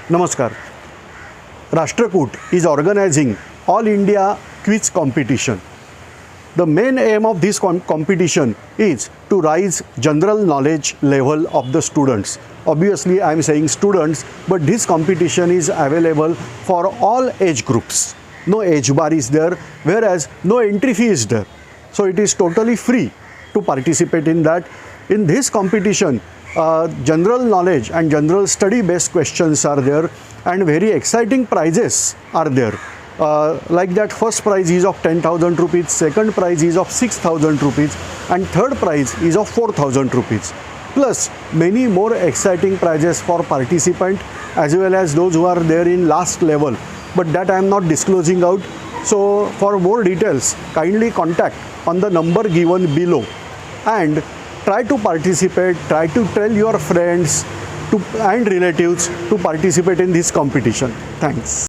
Namaskar. Rashtrakut is organizing All India Quiz Competition. The main aim of this competition is to raise general knowledge level of the students. Obviously, I am saying students, but this competition is available for all age groups. No age bar is there, whereas no entry fee is there. So it is totally free to participate in that. In this competition, general knowledge and general study based questions are there, and very exciting prizes are there. Like that, first prize is of 10,000 rupees, second prize is of 6,000 rupees, and third prize is of 4,000 rupees. Plus many more exciting prizes for participant as well as those who are there in last level, but that I am not disclosing out. So for more details, kindly contact on the number given below and try to participate, try to tell your friends and relatives to participate in this competition. Thanks.